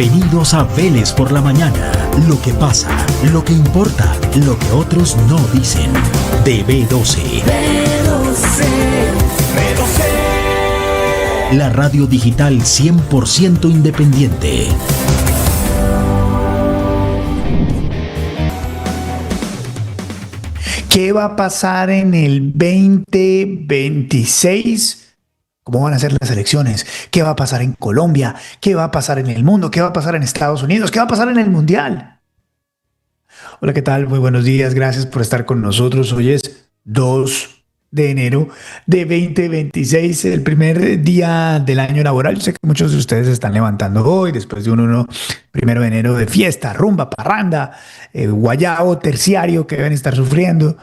Bienvenidos a Vélez por la Mañana. Lo que pasa, lo que importa, lo que otros no dicen. De B12. La radio digital 100% independiente. ¿Qué va a pasar en el 2026? ¿Cómo van a ser las elecciones? ¿Qué va a pasar en Colombia? ¿Qué va a pasar en el mundo? ¿Qué va a pasar en Estados Unidos? ¿Qué va a pasar en el Mundial? Hola, ¿qué tal? Muy buenos días. Gracias por estar con nosotros. Hoy es 2 de enero de 2026, el primer día del año laboral. Yo sé que muchos de ustedes se están levantando hoy, después de un 1 de enero de fiesta, rumba, parranda, guayabo, terciario, que deben estar sufriendo.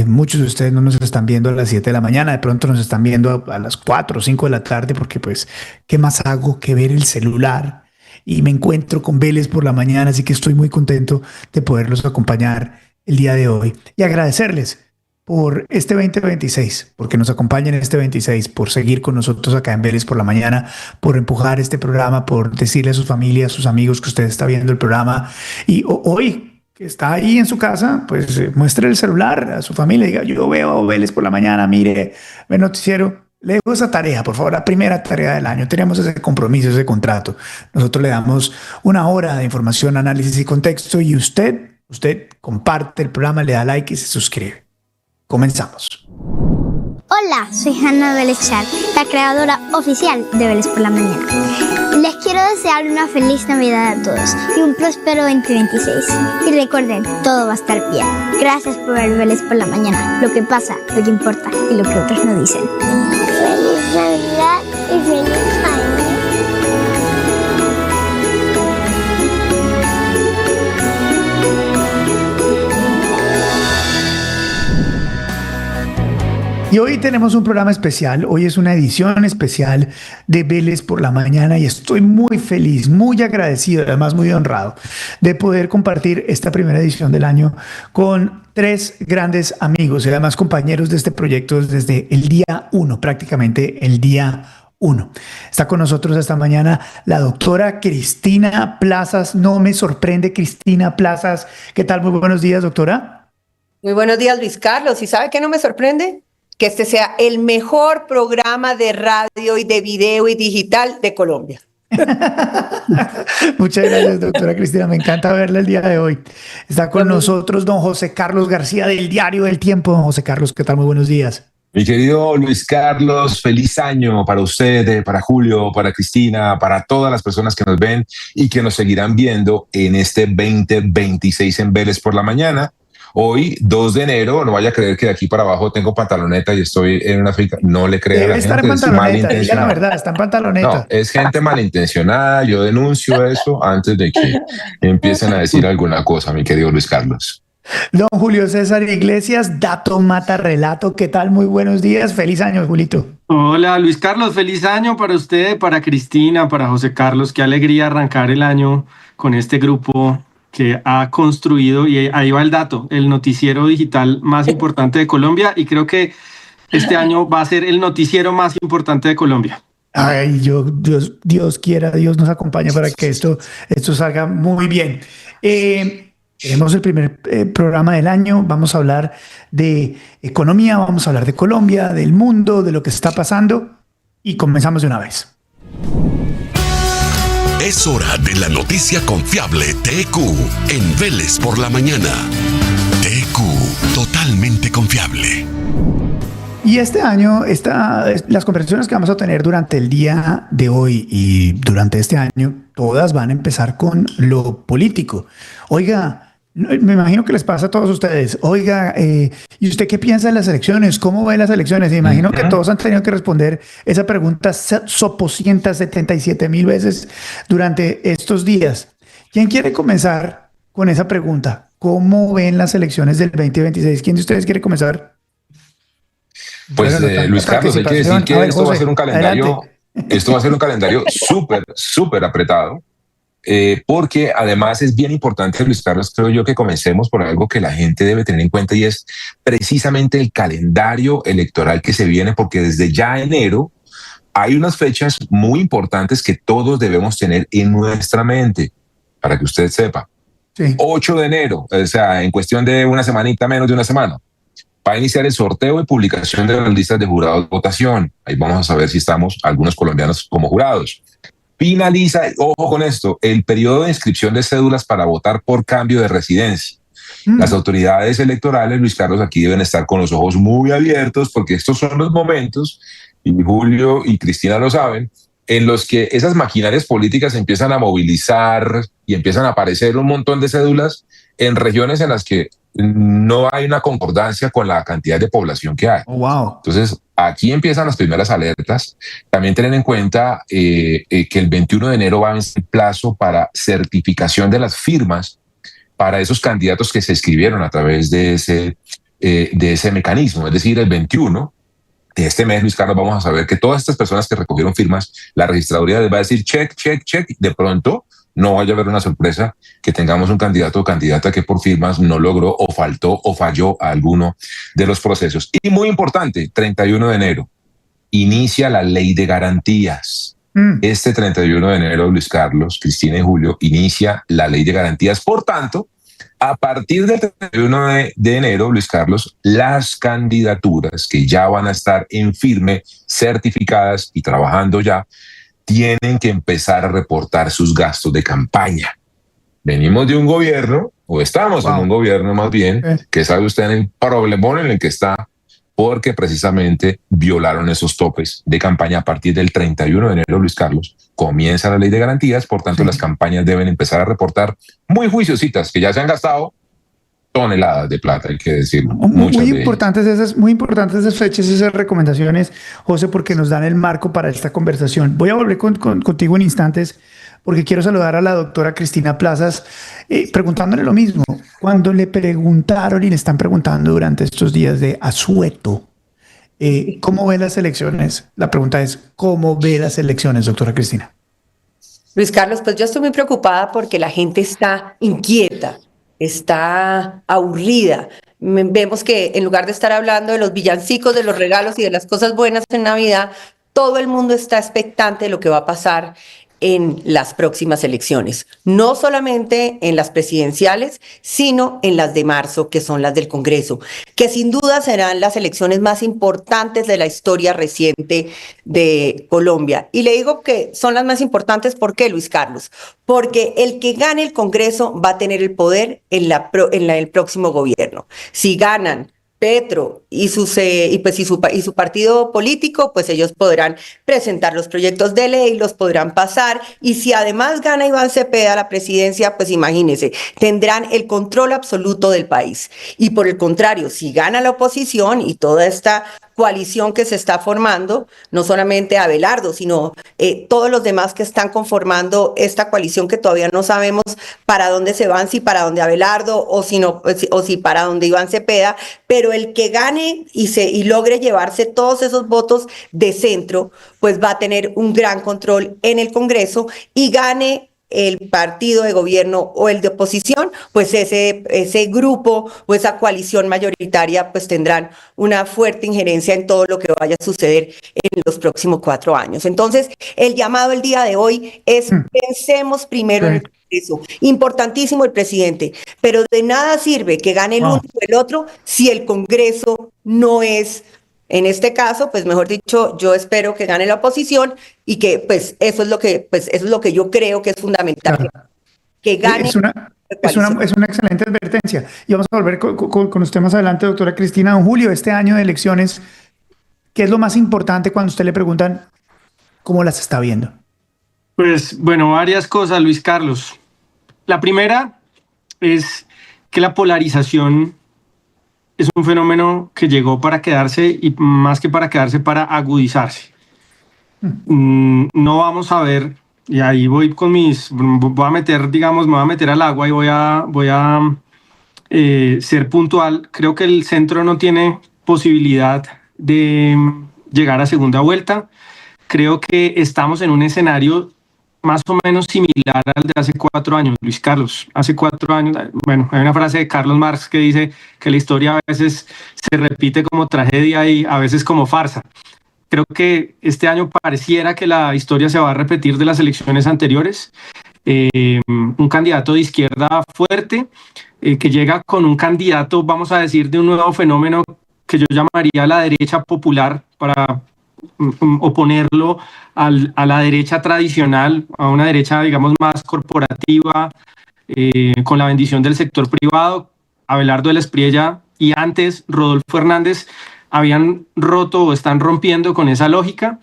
Muchos de ustedes no nos están viendo a las 7 de la mañana, de pronto nos están viendo a las 4 o 5 de la tarde, porque pues, ¿qué más hago que ver el celular? Y me encuentro con Vélez por la mañana, así que estoy muy contento de poderlos acompañar el día de hoy y agradecerles por este 2026, porque nos acompañan en este 26, por seguir con nosotros acá en Vélez por la Mañana, por empujar este programa, por decirle a sus familias, a sus amigos que usted está viendo el programa. Y hoy, que está ahí en su casa, pues muestre el celular a su familia, diga, yo veo Vélez por la Mañana, mire, ve noticiero. Le dejo esa tarea, por favor, la primera tarea del año. Tenemos ese compromiso, ese contrato. Nosotros le damos 1 hora de información, análisis y contexto, y usted comparte el programa, le da like y se suscribe. Comenzamos. Hola, soy Hanna Vélez Char, la creadora oficial de Vélez por la Mañana. Les quiero desear una feliz Navidad a todos y un próspero 2026. Y recuerden, todo va a estar bien. Gracias por ver Vélez por la Mañana. Lo que pasa, lo que importa y lo que otros no dicen. Feliz Navidad y feliz año. Y hoy tenemos un programa especial, hoy es una edición especial de Vélez por la Mañana y estoy muy feliz, muy agradecido, además muy honrado de poder compartir esta primera edición del año con 3 grandes amigos y además compañeros de este proyecto desde el día 1, prácticamente el día 1. Está con nosotros esta mañana la doctora Cristina Plazas. No me sorprende, Cristina Plazas. ¿Qué tal? Muy buenos días, doctora. Muy buenos días, Luis Carlos. ¿Y sabe qué no me sorprende? Que este sea el mejor programa de radio y de video y digital de Colombia. Muchas gracias, doctora Cristina. Me encanta verla el día de hoy. Está con nosotros don José Carlos García del Diario El Tiempo. Don José Carlos, ¿qué tal? Muy buenos días. Mi querido Luis Carlos, feliz año para usted, para Julio, para Cristina, para todas las personas que nos ven y que nos seguirán viendo en este 2026 en Vélez por la Mañana. Hoy, 2 de enero, no vaya a creer que de aquí para abajo tengo pantaloneta y estoy en una finca. No le crea a la gente. Debe estar en pantaloneta, diga la verdad, está en pantaloneta. No, es gente malintencionada. Yo denuncio eso antes de que empiecen a decir alguna cosa, mi querido Luis Carlos. Don Julio César Iglesias, Dato Mata Relato. ¿Qué tal? Muy buenos días. Feliz año, Julito. Hola, Luis Carlos. Feliz año para usted, para Cristina, para José Carlos. Qué alegría arrancar el año con este grupo que ha construido, y ahí va el dato, el noticiero digital más importante de Colombia, y creo que este año va a ser el noticiero más importante de Colombia. Ay, Dios quiera, Dios nos acompañe para que esto salga muy bien. Tenemos el primer programa del año, vamos a hablar de economía, vamos a hablar de Colombia, del mundo, de lo que está pasando, y comenzamos de una vez. Es hora de la noticia confiable TQ en Vélez por la Mañana. TQ, totalmente confiable. Y este año, las conversaciones que vamos a tener durante el día de hoy y durante este año, todas van a empezar con lo político. Oiga, me imagino que les pasa a todos ustedes. Oiga, ¿y usted qué piensa de las elecciones? ¿Cómo ve las elecciones? Me imagino que todos han tenido que responder esa pregunta 77,000 veces durante estos días. ¿Quién quiere comenzar con esa pregunta? ¿Cómo ven las elecciones del 2026? ¿Quién de ustedes quiere comenzar? Pues Luis Carlos, hay que decir que esto va a ser un calendario, súper apretado. Porque además es bien importante, Luis Carlos, creo yo, que comencemos por algo que la gente debe tener en cuenta, y es precisamente el calendario electoral que se viene, porque desde ya enero hay unas fechas muy importantes que todos debemos tener en nuestra mente, para que usted sepa. Sí. 8 de enero, o sea, en cuestión de una semanita, menos de una semana, va a iniciar el sorteo y publicación de las listas de jurados de votación. Ahí vamos a saber si estamos algunos colombianos como jurados. Finaliza, ojo con esto, el periodo de inscripción de cédulas para votar por cambio de residencia. Las autoridades electorales, Luis Carlos, aquí deben estar con los ojos muy abiertos, porque estos son los momentos, y Julio y Cristina lo saben, en los que esas maquinarias políticas empiezan a movilizar y empiezan a aparecer un montón de cédulas en regiones en las que no hay una concordancia con la cantidad de población que hay. Oh, wow. Entonces, aquí empiezan las primeras alertas. También tener en cuenta que el 21 de enero va a vencer el plazo para certificación de las firmas para esos candidatos que se inscribieron a través de ese mecanismo. Es decir, el 21 de este mes, Luis Carlos, vamos a saber que todas estas personas que recogieron firmas, la registraduría les va a decir check, check, check. De pronto no vaya a haber una sorpresa que tengamos un candidato o candidata que por firmas no logró o faltó o falló a alguno de los procesos. Y muy importante, 31 de enero, inicia la ley de garantías. Este 31 de enero, Luis Carlos, Cristina y Julio, inicia la ley de garantías. Por tanto, a partir del 31 de enero, Luis Carlos, las candidaturas que ya van a estar en firme, certificadas y trabajando ya, tienen que empezar a reportar sus gastos de campaña. Venimos de un gobierno, o estamos en un gobierno más bien, que sabe usted en el problemón en el que está, porque precisamente violaron esos topes de campaña. A partir del 31 de enero, Luis Carlos, comienza la ley de garantías, por tanto las campañas deben empezar a reportar muy juiciositas, que ya se han gastado toneladas de plata, hay que decirlo. Muy importantes esas fechas, esas recomendaciones, José, porque nos dan el marco para esta conversación. Voy a volver contigo en instantes, porque quiero saludar a la doctora Cristina Plazas, preguntándole lo mismo. Cuando le preguntaron y le están preguntando durante estos días de asueto, ¿cómo ve las elecciones? La pregunta es, ¿cómo ve las elecciones, doctora Cristina? Luis Carlos, pues yo estoy muy preocupada porque la gente está inquieta, está aburrida. Vemos que en lugar de estar hablando de los villancicos, de los regalos y de las cosas buenas en Navidad, todo el mundo está expectante de lo que va a pasar en las próximas elecciones, no solamente en las presidenciales, sino en las de marzo, que son las del Congreso, que sin duda serán las elecciones más importantes de la historia reciente de Colombia. Y le digo que son las más importantes, ¿por qué, Luis Carlos? Porque el que gane el Congreso va a tener el poder en el próximo gobierno. Si ganan Petro y su partido político, pues ellos podrán presentar los proyectos de ley, los podrán pasar, y si además gana Iván Cepeda la presidencia, pues imagínense, tendrán el control absoluto del país. Y por el contrario, si gana la oposición y toda esta coalición que se está formando, no solamente Abelardo, sino todos los demás que están conformando esta coalición, que todavía no sabemos para dónde se van, si para dónde Abelardo o si para dónde Iván Cepeda, pero el que gane y logre llevarse todos esos votos de centro, pues va a tener un gran control en el Congreso, y gane el partido de gobierno o el de oposición, pues ese grupo o esa coalición mayoritaria pues tendrán una fuerte injerencia en todo lo que vaya a suceder en los próximos 4 años. Entonces, el llamado el día de hoy es pensemos primero en el Congreso. Importantísimo el presidente, pero de nada sirve que gane el uno o el otro si el Congreso no es. En este caso, pues mejor dicho, yo espero que gane la oposición, y que pues eso es lo que yo creo que es fundamental. Claro. Que gane. Es una excelente advertencia. Y vamos a volver con usted más adelante, doctora Cristina. Don Julio, este año de elecciones, ¿qué es lo más importante cuando usted le preguntan cómo las está viendo? Pues bueno, varias cosas, Luis Carlos. La primera es que la polarización es un fenómeno que llegó para quedarse, y más que para quedarse, para agudizarse. No vamos a ver, y ahí voy me voy a meter al agua y voy a ser puntual. Creo que el centro no tiene posibilidad de llegar a segunda vuelta. Creo que estamos en un escenario más o menos similar al de hace 4 años, Luis Carlos. Hace 4 años, bueno, hay una frase de Carlos Marx que dice que la historia a veces se repite como tragedia y a veces como farsa. Creo que este año pareciera que la historia se va a repetir de las elecciones anteriores. Un candidato de izquierda fuerte que llega con un candidato, vamos a decir, de un nuevo fenómeno que yo llamaría la derecha popular, para oponerlo a la derecha tradicional, a una derecha, digamos, más corporativa, con la bendición del sector privado. Abelardo del Espriella y antes Rodolfo Hernández habían roto o están rompiendo con esa lógica.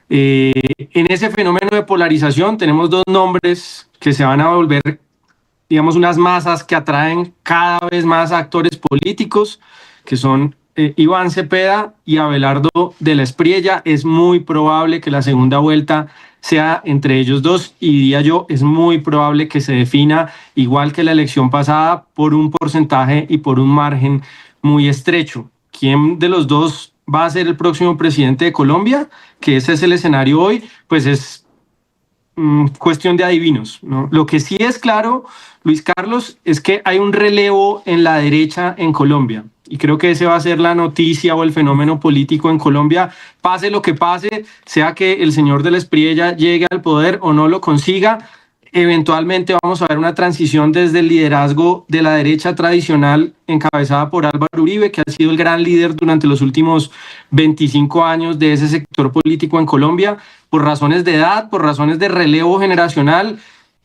En ese fenómeno de polarización tenemos dos nombres que se van a volver, digamos, unas masas que atraen cada vez más a actores políticos, que son Iván Cepeda y Abelardo del Espriella. Es muy probable que la segunda vuelta sea entre ellos dos, y diría yo, es muy probable que se defina, igual que la elección pasada, por un porcentaje y por un margen muy estrecho. ¿Quién de los dos va a ser el próximo presidente de Colombia? Que ese es el escenario hoy, pues es cuestión de adivinos, ¿no? Lo que sí es claro, Luis Carlos, es que hay un relevo en la derecha en Colombia, y creo que ese va a ser la noticia o el fenómeno político en Colombia, pase lo que pase, sea que el señor del Espriella llegue al poder o no lo consiga. Eventualmente vamos a ver una transición desde el liderazgo de la derecha tradicional encabezada por Álvaro Uribe, que ha sido el gran líder durante los últimos 25 años de ese sector político en Colombia, por razones de edad, por razones de relevo generacional,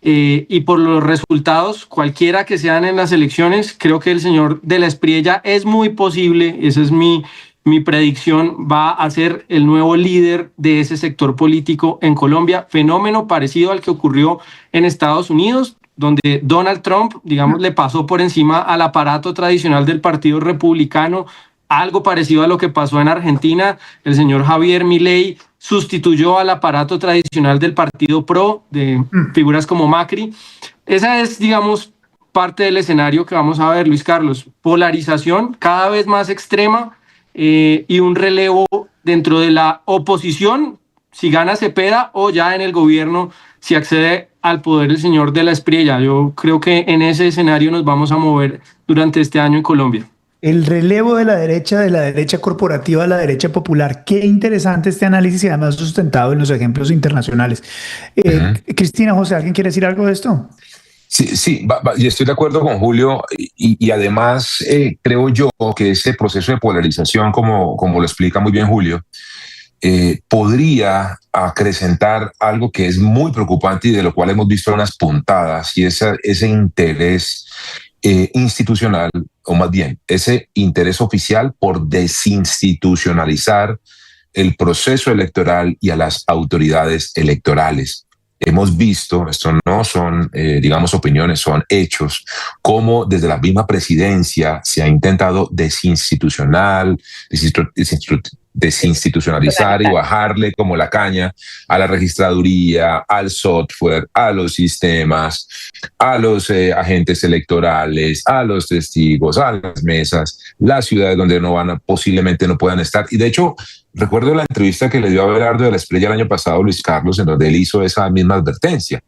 y por los resultados, cualquiera que sean en las elecciones. Creo que el señor de la Espriella es muy posible, esa es mi predicción, va a ser el nuevo líder de ese sector político en Colombia, fenómeno parecido al que ocurrió en Estados Unidos, donde Donald Trump, digamos, le pasó por encima al aparato tradicional del Partido Republicano, algo parecido a lo que pasó en Argentina. El señor Javier Milei sustituyó al aparato tradicional del Partido PRO, de figuras como Macri. Esa es, digamos, parte del escenario que vamos a ver, Luis Carlos. Polarización cada vez más extrema, y un relevo dentro de la oposición, si gana Cepeda, o ya en el gobierno, si accede al poder el señor de la Espriella. Yo creo que en ese escenario nos vamos a mover durante este año en Colombia. El relevo de la derecha corporativa a la derecha popular. Qué interesante este análisis, y además sustentado en los ejemplos internacionales. Cristina, José, ¿alguien quiere decir algo de esto? Sí, y estoy de acuerdo con Julio, y además creo yo que ese proceso de polarización, como lo explica muy bien Julio, podría acrecentar algo que es muy preocupante y de lo cual hemos visto unas puntadas, y ese interés institucional, o más bien ese interés oficial por desinstitucionalizar el proceso electoral y a las autoridades electorales. Hemos visto, esto no son, digamos, opiniones, son hechos, cómo desde la misma presidencia se ha intentado desinstitucionalizar y bajarle como la caña a la registraduría, al software, a los sistemas, a los agentes electorales, a los testigos, a las mesas, las ciudades donde posiblemente no puedan estar. Y de hecho, recuerdo la entrevista que le dio a Abelardo de la Espriella el año pasado, Luis Carlos, en donde él hizo esa misma advertencia,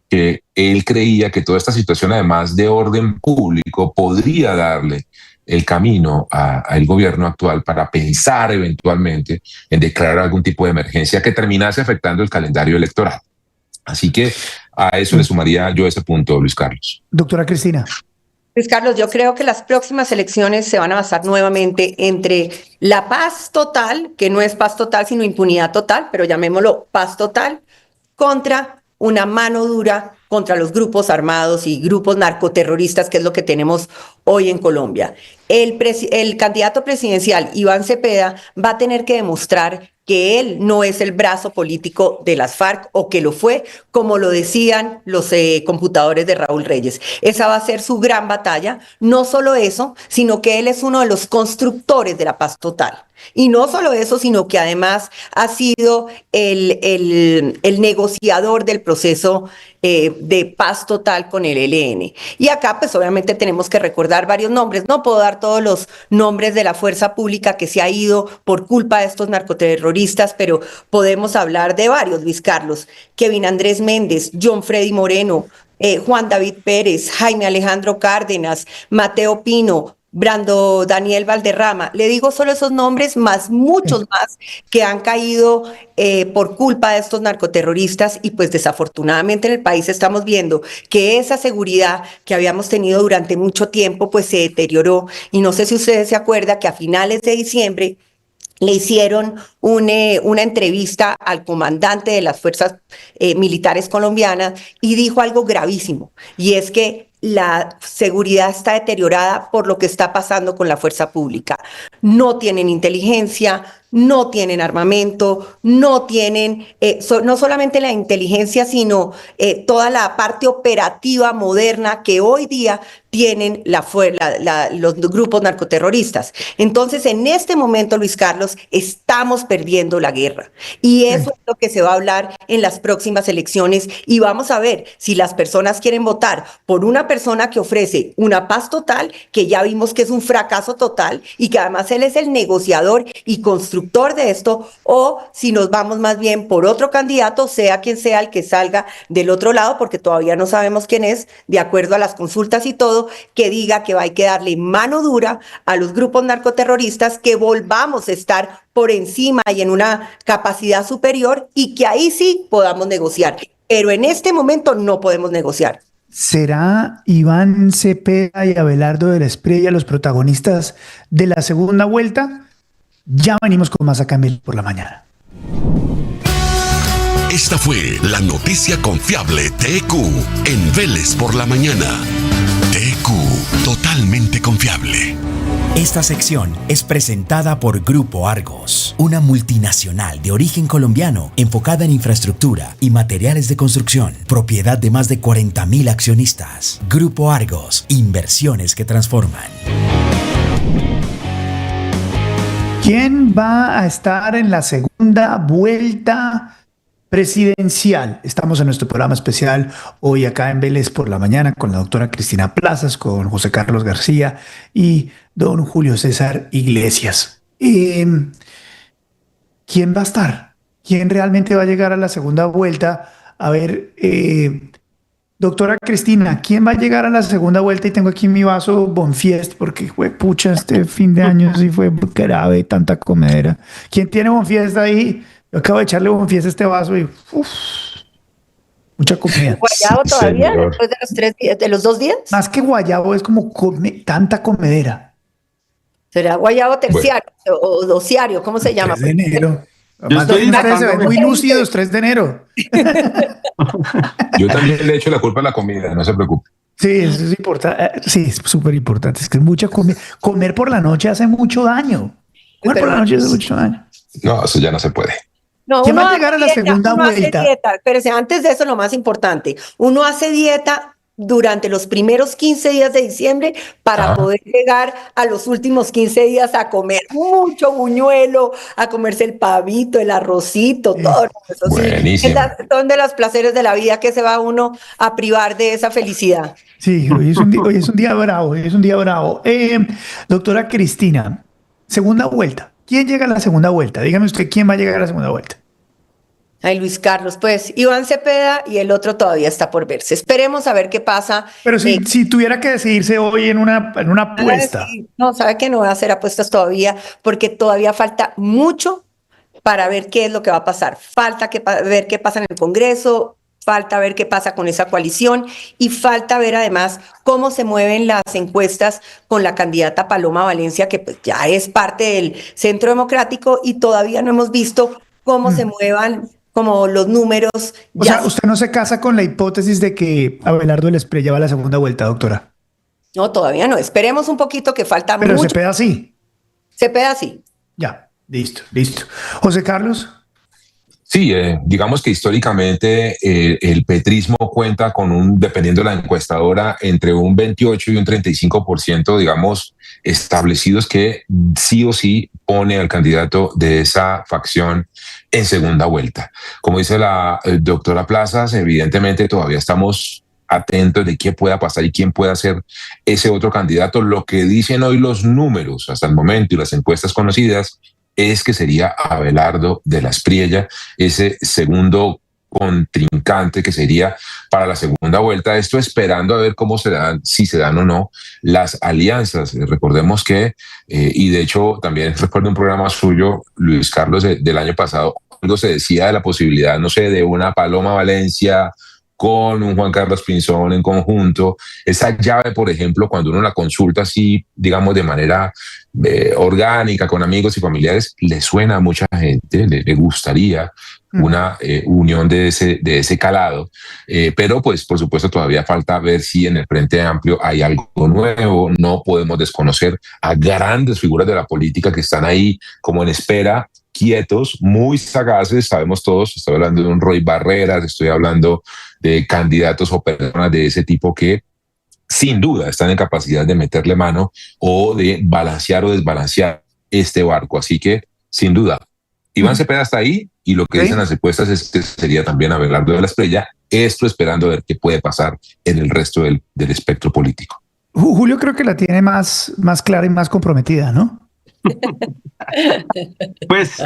que él creía que toda esta situación, además de orden público, podría darle el camino al gobierno actual para pensar eventualmente en declarar algún tipo de emergencia que terminase afectando el calendario electoral. Así que a eso le sumaría yo ese punto, Luis Carlos. Doctora Cristina. Luis Carlos, yo creo que las próximas elecciones se van a basar nuevamente entre la paz total, que no es paz total sino impunidad total, pero llamémoslo paz total, contra una mano dura contra los grupos armados y grupos narcoterroristas, que es lo que tenemos hoy en Colombia. El candidato presidencial, Iván Cepeda, va a tener que demostrar que él no es el brazo político de las FARC, o que lo fue, como lo decían los computadores de Raúl Reyes. Esa va a ser su gran batalla. No solo eso, sino que él es uno de los constructores de la paz total. Y no solo eso, sino que además ha sido el negociador del proceso de paz total con el ELN. Y acá pues obviamente tenemos que recordar varios nombres. No puedo dar todos los nombres de la fuerza pública que se ha ido por culpa de estos narcoterroristas, pero podemos hablar de varios, Luis Carlos: Kevin Andrés Méndez, John Freddy Moreno, Juan David Pérez, Jaime Alejandro Cárdenas, Mateo Pino, Brando Daniel Valderrama. Le digo solo esos nombres, más muchos más que han caído por culpa de estos narcoterroristas, y pues desafortunadamente en el país estamos viendo que esa seguridad que habíamos tenido durante mucho tiempo pues se deterioró, y no sé si ustedes se acuerdan que a finales de diciembre le hicieron una entrevista al comandante de las fuerzas militares colombianas y dijo algo gravísimo, y es que la seguridad está deteriorada por lo que está pasando con la fuerza pública. No tienen inteligencia, no tienen armamento, no tienen no solamente la inteligencia, sino toda la parte operativa moderna que hoy día tienen los grupos narcoterroristas. Entonces, en este momento, Luis Carlos, estamos perdiendo la guerra. Y eso es lo que se va a hablar en las próximas elecciones. Y vamos a ver si las personas quieren votar por una persona que ofrece una paz total, que ya vimos que es un fracaso total y que además él es el negociador y constructor de esto, o si nos vamos más bien por otro candidato, sea quien sea el que salga del otro lado, porque todavía no sabemos quién es, de acuerdo a las consultas y todo, que diga que hay que darle mano dura a los grupos narcoterroristas, que volvamos a estar por encima y en una capacidad superior, y que ahí sí podamos negociar. Pero en este momento no podemos negociar. ¿Será Iván Cepeda y Abelardo de la Espriella los protagonistas de la segunda vuelta? Ya venimos con más acá en Vélez por la Mañana. Esta fue la noticia confiable TQ en Vélez por la Mañana. TQ, totalmente confiable. Esta sección es presentada por Grupo Argos, una multinacional de origen colombiano enfocada en infraestructura y materiales de construcción, propiedad de más de 40,000 accionistas. Grupo Argos, inversiones que transforman. ¿Quién va a estar en la segunda vuelta presidencial? Estamos en nuestro programa especial hoy acá en Vélez por la Mañana con la doctora Cristina Plazas, con José Carlos García y don Julio César Iglesias. ¿Quién va a estar? ¿Quién realmente va a llegar a la segunda vuelta? A ver, doctora Cristina, ¿quién va a llegar a la segunda vuelta? Y tengo aquí mi vaso Bonfiest, porque fue pucha, este fin de año sí fue grave, tanta comedera. ¿Quién tiene Bonfiest ahí? Yo acabo de echarle Bonfiest a este vaso y mucha comida. ¿Guayabo todavía Señor. después de los 3 días, de los 2 días? Más que guayabo, es como tanta comedera. ¿Será guayabo terciario o dociario? ¿Cómo se llama? 3 de enero. Yo Además, estoy ustedes se ven intentando- muy lúcidos, 3 de enero. Yo también le echo la culpa a la comida, no se preocupe. Sí, eso es importante. Sí, es súper importante. Es que es mucha comida. Comer por la noche hace mucho daño. Comer por la noche hace mucho daño. No, eso ya no se puede. No, ¿Quién uno va a hace llegar a la dieta, segunda uno hace vuelta? dieta. Pero antes de eso, lo más importante, uno hace dieta durante los primeros 15 días de diciembre para poder llegar a los últimos 15 días a comer mucho buñuelo, a comerse el pavito, el arrocito, todo eso. Sí, Buenísimo. son de los placeres de la vida que se va uno a privar de esa felicidad. Sí, hoy es un día bravo, hoy es un día bravo. Doctora Cristina, segunda vuelta. ¿Quién llega a la segunda vuelta? Dígame usted quién va a llegar a la segunda vuelta. Ay, Luis Carlos, pues Iván Cepeda, y el otro todavía está por verse. Esperemos a ver qué pasa. Pero si tuviera que decidirse hoy en una apuesta. Sí, no, sabe que no voy a hacer apuestas todavía, porque todavía falta mucho para ver qué es lo que va a pasar. Falta ver qué pasa en el Congreso, falta ver qué pasa con esa coalición, y falta ver además cómo se mueven las encuestas con la candidata Paloma Valencia, que pues ya es parte del Centro Democrático, y todavía no hemos visto cómo se muevan como los números. O sea, usted no se casa con la hipótesis de que Abelardo de la Espriella va a la segunda vuelta, doctora. No, todavía no. Esperemos un poquito, que falta Pero mucho. Cepeda sí. Cepeda sí. Ya, listo. José Carlos. Sí, digamos que históricamente el petrismo cuenta con dependiendo de la encuestadora, entre un 28 y un 35%, digamos, establecidos que sí o sí pone al candidato de esa facción en segunda vuelta. Como dice la doctora Plazas, evidentemente todavía estamos atentos de qué pueda pasar y quién pueda ser ese otro candidato. Lo que dicen hoy los números hasta el momento y las encuestas conocidas es que sería Abelardo de la Espriella, ese segundo contrincante que sería para la segunda vuelta. Esto esperando a ver cómo se dan, si se dan o no las alianzas. Recordemos que, y de hecho también recuerdo un programa suyo, Luis Carlos, del año pasado, cuando se decía de la posibilidad, no sé, de una Paloma Valencia con un Juan Carlos Pinzón en conjunto. Esa llave, por ejemplo, cuando uno la consulta así, digamos, de manera orgánica, con amigos y familiares, le suena a mucha gente, le gustaría una unión de ese calado, pero pues por supuesto todavía falta ver si en el Frente Amplio hay algo nuevo. No podemos desconocer a grandes figuras de la política que están ahí como en espera, quietos, muy sagaces, sabemos todos. Estoy hablando de un Roy Barreras, estoy hablando de candidatos o personas de ese tipo que sin duda están en capacidad de meterle mano o de balancear o desbalancear este barco. Así que, sin duda, Iván Cepeda está ahí, y lo que dicen las encuestas es que sería también Abelardo de la Espriella, esto esperando a ver qué puede pasar en el resto del espectro político. Julio creo que la tiene más clara y más comprometida, ¿no? Pues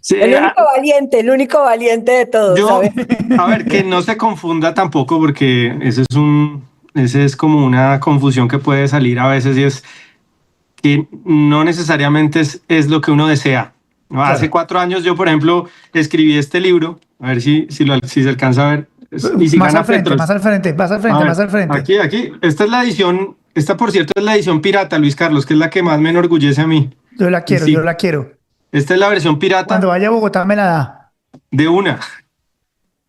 sí, el único valiente de todos. ¿sabes? A ver, que no se confunda tampoco, porque ese es como una confusión que puede salir a veces, y es que no necesariamente es lo que uno desea. ¿No? Claro. Hace 4 años yo, por ejemplo, escribí este libro, a ver si se alcanza a ver. Y si más al frente, más al frente. Aquí. Esta es la edición, por cierto es la edición pirata, Luis Carlos, que es la que más me enorgullece a mí. Yo la quiero. Esta es la versión pirata. Cuando vaya a Bogotá me la da. De una.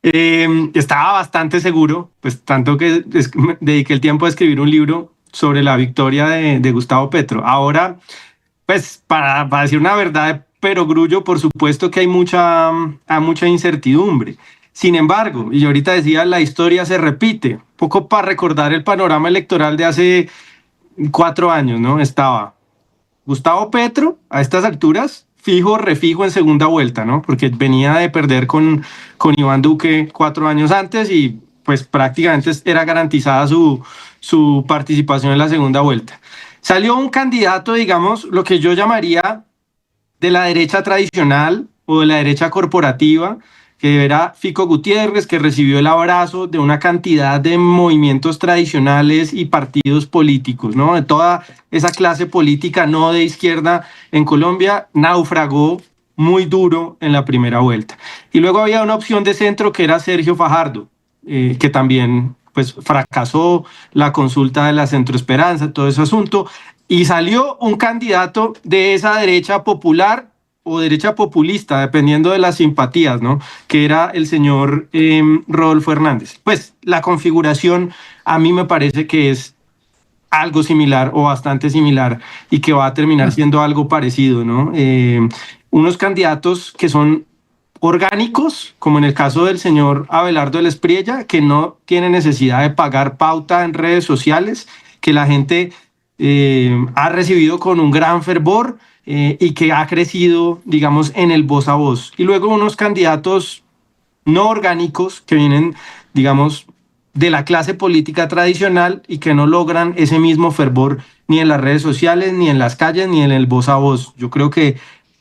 Estaba bastante seguro, pues tanto que dediqué el tiempo a escribir un libro sobre la victoria de Gustavo Petro. Ahora, pues para decir una verdad de perogrullo, por supuesto que hay mucha incertidumbre. Sin embargo, y yo ahorita decía, la historia se repite. Un poco para recordar el panorama electoral de hace 4 años, ¿no? Estaba Gustavo Petro, a estas alturas, refijo en segunda vuelta, ¿no? Porque venía de perder con Iván Duque 4 años antes, y pues prácticamente era garantizada su participación en la segunda vuelta. Salió un candidato, digamos, lo que yo llamaría de la derecha tradicional o de la derecha corporativa, que era Fico Gutiérrez, que recibió el abrazo de una cantidad de movimientos tradicionales y partidos políticos, ¿no? De toda esa clase política no de izquierda en Colombia, naufragó muy duro en la primera vuelta. Y luego había una opción de centro que era Sergio Fajardo, que también pues fracasó la consulta de la Centro Esperanza, todo ese asunto, y salió un candidato de esa derecha popular o derecha populista, dependiendo de las simpatías, ¿no? Que era el señor Rodolfo Hernández. Pues la configuración a mí me parece que es algo similar o bastante similar, y que va a terminar siendo algo parecido, ¿no? Unos candidatos que son orgánicos, como en el caso del señor Abelardo de la Espriella, que no tiene necesidad de pagar pauta en redes sociales, que la gente ha recibido con un gran fervor, y que ha crecido, digamos, en el voz a voz. Y luego unos candidatos no orgánicos que vienen, digamos, de la clase política tradicional y que no logran ese mismo fervor ni en las redes sociales, ni en las calles, ni en el voz a voz. Yo creo que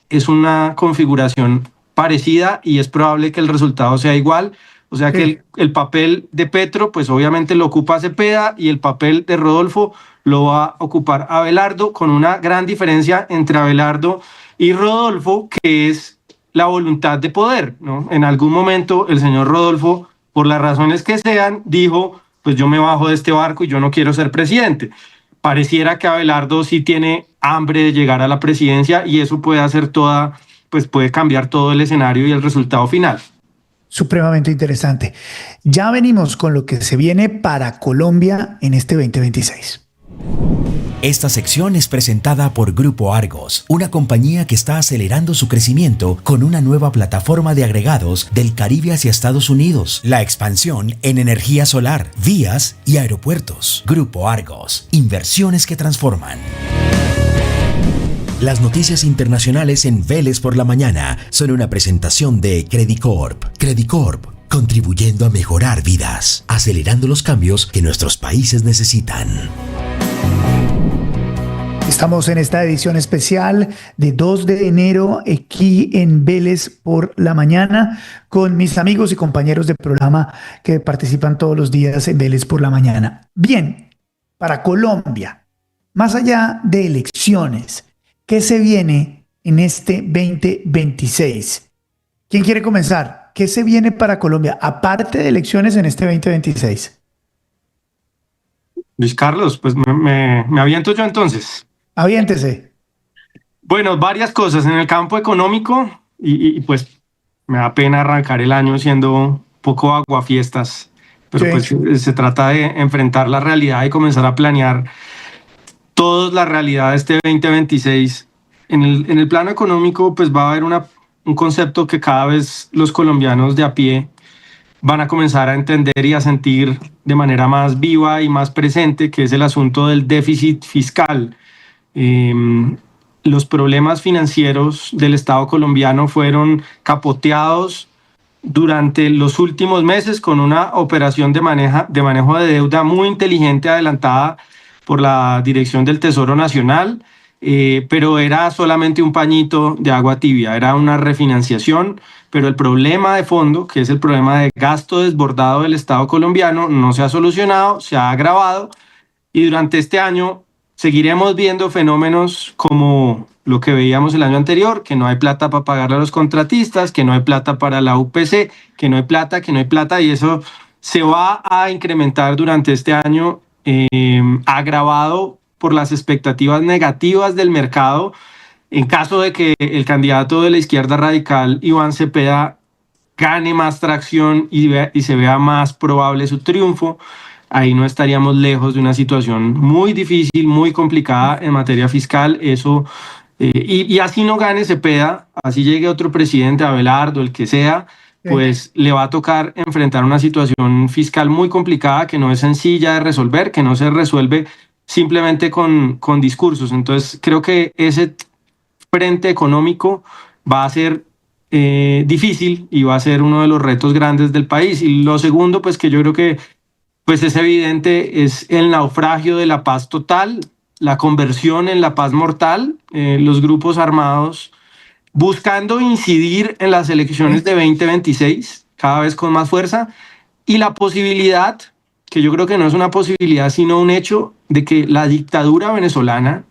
es una configuración parecida y es probable que el resultado sea igual. O sea que el papel de Petro, pues obviamente lo ocupa Cepeda, y el papel de Rodolfo lo va a ocupar Abelardo, con una gran diferencia entre Abelardo y Rodolfo, que es la voluntad de poder, ¿no? En algún momento el señor Rodolfo, por las razones que sean, dijo, pues yo me bajo de este barco y yo no quiero ser presidente. Pareciera que Abelardo sí tiene hambre de llegar a la presidencia, y eso puede hacer puede cambiar todo el escenario y el resultado final. Supremamente interesante. Ya venimos con lo que se viene para Colombia en este 2026. Esta sección es presentada por Grupo Argos, una compañía que está acelerando su crecimiento con una nueva plataforma de agregados del Caribe hacia Estados Unidos, la expansión en energía solar, vías y aeropuertos. Grupo Argos, inversiones que transforman. Las noticias internacionales en Vélez por la Mañana son una presentación de Credicorp. Credicorp, contribuyendo a mejorar vidas, acelerando los cambios que nuestros países necesitan. Estamos en esta edición especial de 2 de enero aquí en Vélez por la Mañana con mis amigos y compañeros de programa que participan todos los días en Vélez por la Mañana. Bien, para Colombia, más allá de elecciones, ¿qué se viene en este 2026? ¿Quién quiere comenzar? ¿Qué se viene para Colombia aparte de elecciones en este 2026? Luis Carlos, pues me aviento yo entonces. Aviéntese. Bueno, varias cosas en el campo económico y pues me da pena arrancar el año siendo un poco aguafiestas, pero Sí. pues se trata de enfrentar la realidad y comenzar a planear toda la realidad de este 2026. En el plano económico pues va a haber un concepto que cada vez los colombianos de a pie van a comenzar a entender y a sentir de manera más viva y más presente, que es el asunto del déficit fiscal. Los problemas financieros del Estado colombiano fueron capoteados durante los últimos meses con una operación de manejo de deuda muy inteligente adelantada por la Dirección del Tesoro Nacional, pero era solamente un pañito de agua tibia, era una refinanciación, pero el problema de fondo, que es el problema de gasto desbordado del Estado colombiano, no se ha solucionado, se ha agravado, y durante este año seguiremos viendo fenómenos como lo que veíamos el año anterior, que no hay plata para pagarle a los contratistas, que no hay plata para la UPC, que no hay plata, y eso se va a incrementar durante este año, agravado por las expectativas negativas del mercado. En caso de que el candidato de la izquierda radical, Iván Cepeda, gane más tracción y se vea más probable su triunfo, ahí no estaríamos lejos de una situación muy difícil, muy complicada en materia fiscal. Eso, y así no gane Cepeda, así llegue otro presidente, Abelardo, el que sea, pues le va a tocar enfrentar una situación fiscal muy complicada que no es sencilla de resolver, que no se resuelve simplemente con discursos. Entonces creo que ese frente económico va a ser difícil y va a ser uno de los retos grandes del país. Y lo segundo, pues que yo creo que pues es evidente, es el naufragio de la paz total, la conversión en la paz mortal, los grupos armados buscando incidir en las elecciones de 2026 cada vez con más fuerza, y la posibilidad, que yo creo que no es una posibilidad sino un hecho, de que la dictadura venezolana,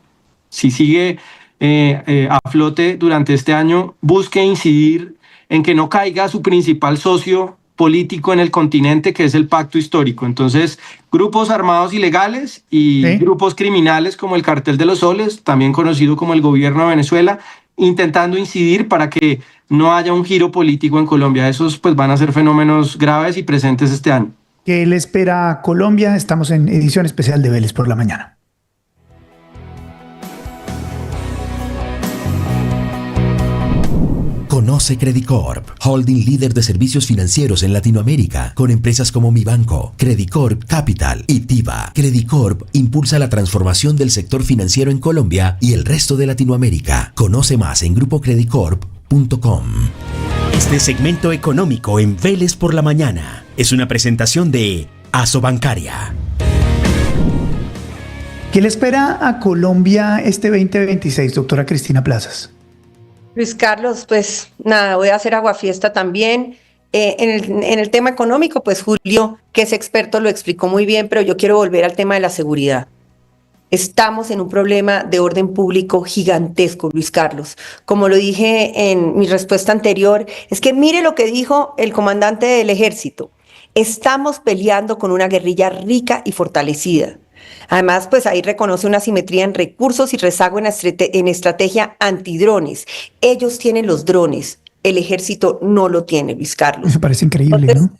si sigue a flote durante este año, busque incidir en que no caiga su principal socio político en el continente, que es el pacto histórico. Entonces, grupos armados ilegales y grupos criminales como el Cartel de los Soles, también conocido como el Gobierno de Venezuela, intentando incidir para que no haya un giro político en Colombia. Esos pues van a ser fenómenos graves y presentes este año. ¿Qué le espera a Colombia? Estamos en edición especial de Vélez por la Mañana. Conoce Credicorp, holding líder de servicios financieros en Latinoamérica, con empresas como Mibanco, Credicorp Capital y Tiva. Credicorp impulsa la transformación del sector financiero en Colombia y el resto de Latinoamérica. Conoce más en grupocredicorp.com. Este segmento económico en Vélez por la Mañana es una presentación de Asobancaria. ¿Qué le espera a Colombia este 2026, doctora Cristina Plazas? Luis Carlos, pues nada, voy a hacer aguafiesta también. En el tema económico, pues Julio, que es experto, lo explicó muy bien, pero yo quiero volver al tema de la seguridad. Estamos en un problema de orden público gigantesco, Luis Carlos. Como lo dije en mi respuesta anterior, es que mire lo que dijo el comandante del ejército. Estamos peleando con una guerrilla rica y fortalecida. Además, pues ahí reconoce una asimetría en recursos y rezago en estrategia antidrones. Ellos tienen los drones, el ejército no lo tiene, Luis Carlos. Me parece increíble, Entonces, ¿no?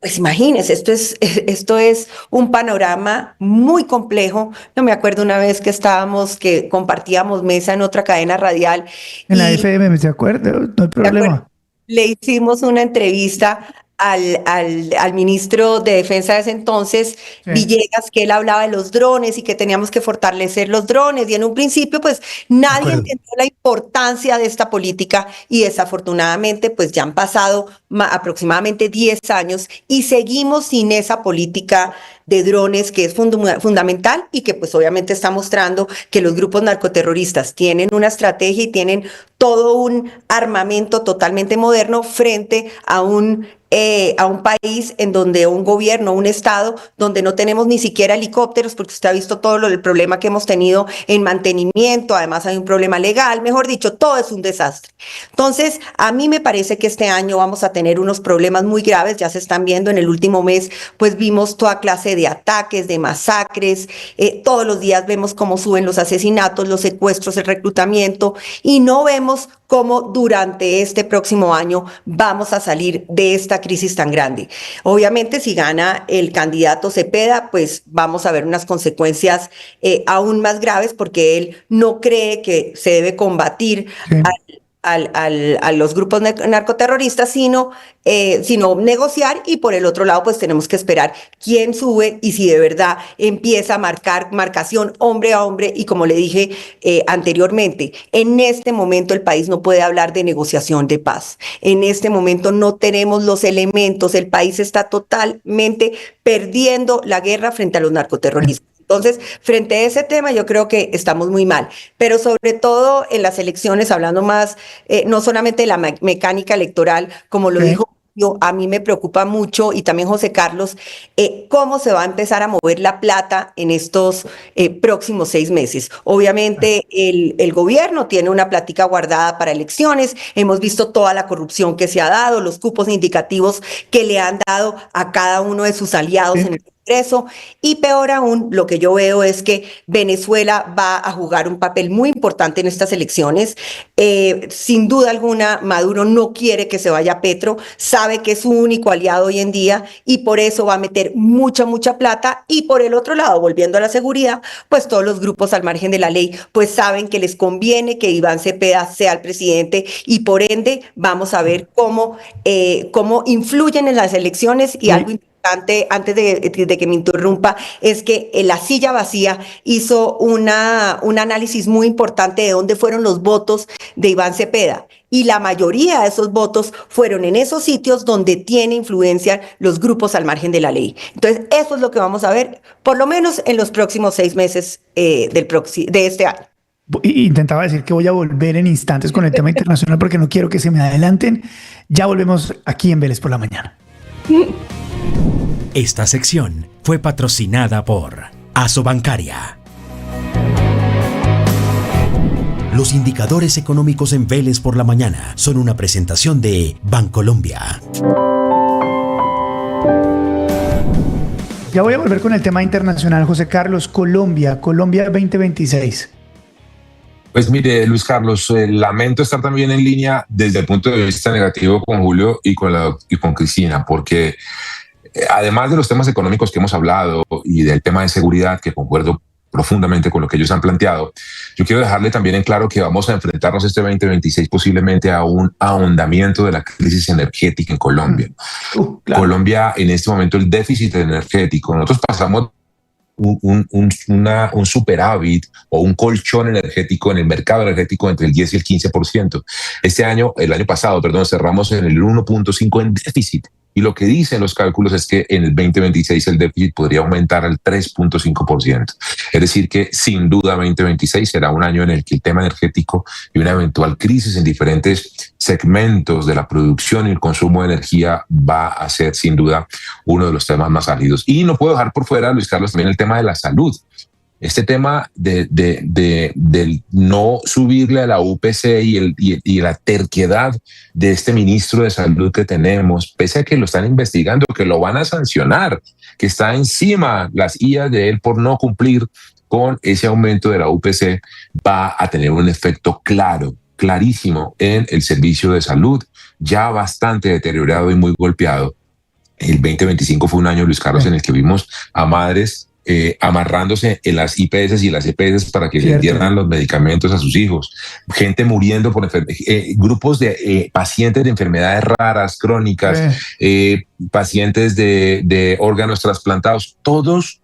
Pues imagínense, esto es un panorama muy complejo. Yo me acuerdo una vez que compartíamos mesa en otra cadena radial. En la FM, ¿se acuerda? No hay problema. Le hicimos una entrevista al ministro de Defensa de ese entonces, Villegas, que él hablaba de los drones y que teníamos que fortalecer los drones. Y en un principio, pues nadie entendió la importancia de esta política y desafortunadamente, pues ya han pasado aproximadamente 10 años y seguimos sin esa política de drones, que es fundamental y que pues obviamente está mostrando que los grupos narcoterroristas tienen una estrategia y tienen todo un armamento totalmente moderno frente a un país en donde un gobierno, un estado, donde no tenemos ni siquiera helicópteros, porque usted ha visto todo el problema que hemos tenido en mantenimiento, además hay un problema legal, mejor dicho, todo es un desastre. Entonces, a mí me parece que este año vamos a tener unos problemas muy graves, ya se están viendo en el último mes, pues vimos toda clase de ataques, de masacres, todos los días vemos cómo suben los asesinatos, los secuestros, el reclutamiento, y no vemos cómo durante este próximo año vamos a salir de esta crisis tan grande. Obviamente, si gana el candidato Cepeda, pues vamos a ver unas consecuencias aún más graves, porque él no cree que se debe combatir a los grupos narcoterroristas, sino negociar, y por el otro lado pues tenemos que esperar quién sube y si de verdad empieza a marcación hombre a hombre, y como le dije anteriormente, en este momento el país no puede hablar de negociación de paz, en este momento no tenemos los elementos, el país está totalmente perdiendo la guerra frente a los narcoterroristas. Entonces, frente a ese tema, yo creo que estamos muy mal, pero sobre todo en las elecciones, hablando más, no solamente de la mecánica electoral, como lo dijo yo, a mí me preocupa mucho, y también José Carlos, cómo se va a empezar a mover la plata en estos próximos 6 meses. Obviamente, el gobierno tiene una plática guardada para elecciones, hemos visto toda la corrupción que se ha dado, los cupos indicativos que le han dado a cada uno de sus aliados en el Congreso, y peor aún, lo que yo veo es que Venezuela va a jugar un papel muy importante en estas elecciones. Sin duda alguna, Maduro no quiere que se vaya Petro, sabe que es su único aliado hoy en día, y por eso va a meter mucha plata. Y por el otro lado, volviendo a la seguridad, pues todos los grupos al margen de la ley pues saben que les conviene que Iván Cepeda sea el presidente, y por ende vamos a ver cómo influyen en las elecciones. Y algo importante, antes de que me interrumpa, es que La Silla Vacía hizo un análisis muy importante de dónde fueron los votos de Iván Cepeda, y la mayoría de esos votos fueron en esos sitios donde tiene influencia los grupos al margen de la ley. Entonces, eso es lo que vamos a ver, por lo menos en los próximos 6 meses de este año. Intentaba decir que voy a volver en instantes con el tema internacional porque no quiero que se me adelanten. Ya volvemos aquí en Vélez por la Mañana. Esta sección fue patrocinada por Asobancaria. Los indicadores económicos en Vélez por la Mañana son una presentación de Bancolombia. Ya voy a volver con el tema internacional, José Carlos. Colombia 2026. Pues mire, Luis Carlos, lamento estar también en línea desde el punto de vista negativo con Julio y con Cristina, porque además de los temas económicos que hemos hablado y del tema de seguridad, que concuerdo profundamente con lo que ellos han planteado, yo quiero dejarle también en claro que vamos a enfrentarnos este 2026 posiblemente a un ahondamiento de la crisis energética en Colombia. Claro. Colombia, en este momento, el déficit energético, nosotros pasamos un superávit o un colchón energético en el mercado energético entre el 10 y el 15%. El año pasado, cerramos en el 1.5 en déficit. Y lo que dicen los cálculos es que en el 2026 el déficit podría aumentar al 3.5%. Es decir, que sin duda 2026 será un año en el que el tema energético y una eventual crisis en diferentes segmentos de la producción y el consumo de energía va a ser sin duda uno de los temas más álgidos. Y no puedo dejar por fuera, Luis Carlos, también el tema de la salud. Este tema del no subirle a la UPC y la terquedad de este ministro de Salud que tenemos, pese a que lo están investigando, que lo van a sancionar, que está encima las IAS de él por no cumplir con ese aumento de la UPC, va a tener un efecto clarísimo en el servicio de salud, ya bastante deteriorado y muy golpeado. El 2025 fue un año, Luis Carlos, en el que vimos a madres amarrándose en las IPS y las EPS para que le dieran los medicamentos a sus hijos, gente muriendo por grupos de pacientes de enfermedades raras, crónicas, pacientes de órganos trasplantados, todos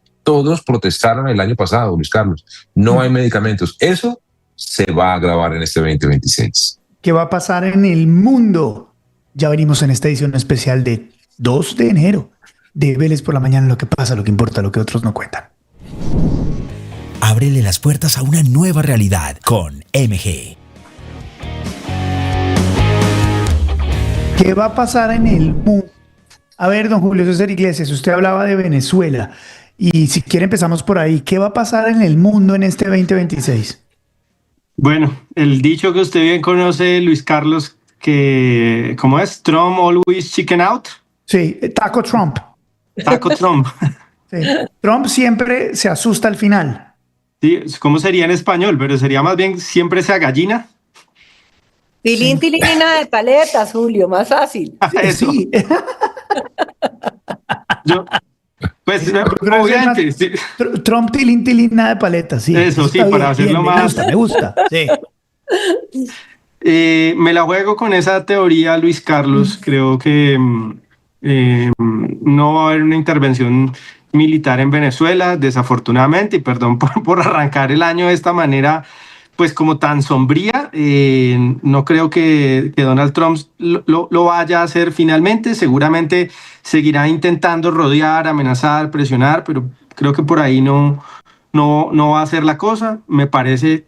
protestaron el año pasado, Luis Carlos. No hay medicamentos. Eso se va a agravar en este 2026. ¿Qué va a pasar en el mundo? Ya venimos en esta edición especial de 2 de enero. de Vélez por la Mañana, lo que pasa, lo que importa, lo que otros no cuentan. Ábrele las puertas a una nueva realidad con MG. ¿Qué va a pasar en el mundo? A ver, don Julio César Iglesias, usted hablaba de Venezuela y si quiere empezamos por ahí. ¿Qué va a pasar en el mundo en este 2026? Bueno, el dicho que usted bien conoce, Luis Carlos, que ¿cómo es? Trump always chicken out. Sí, Taco Trump. Taco Trump. Sí. Trump siempre se asusta al final. Sí, ¿cómo sería en español? Pero sería más bien siempre sea gallina. Tilín, tilín y nada de paletas, Julio, más fácil. Eso. Sí. Yo, pues Creo que obviamente, es sí. Trump tilín, tilín, nada de paletas. Sí, Eso sí, está para bien, hacerlo bien, más. Me gusta. Sí. Me la juego con esa teoría, Luis Carlos. Creo que no va a haber una intervención militar en Venezuela, desafortunadamente, y perdón por arrancar el año de esta manera, pues como tan sombría. No creo que Donald Trump lo vaya a hacer finalmente. Seguramente seguirá intentando rodear, amenazar, presionar, pero creo que por ahí no va a ser la cosa. Me parece